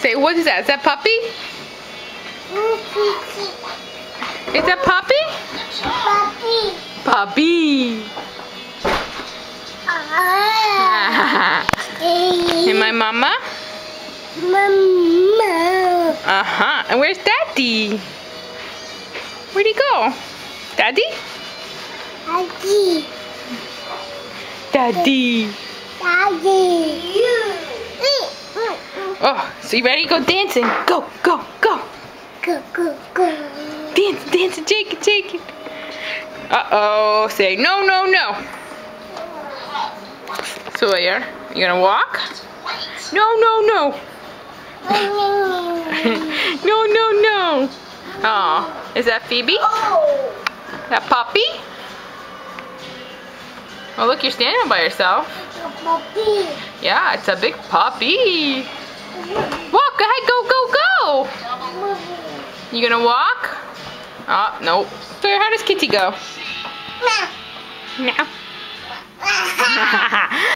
Say, what is that? Is that puppy? Is that puppy? Puppy. And my mama? Mama. Uh-huh. And where's Daddy? Where'd he go? Daddy? Daddy. Daddy. Daddy. Oh, so you ready to go dancing? Go, go, go. Go, go, go. Dance, dance, and shake it, shake it. Uh-oh. Say no, no, no. Sawyer, you gonna walk? No, no, no. No, no, no. Oh, is that Phoebe? That puppy? Oh, look, you're standing by yourself. Puppy. Yeah, it's a big puppy. Walk, go ahead, go, go, go. You gonna walk? Oh, nope. So how does Kitty go? No. No.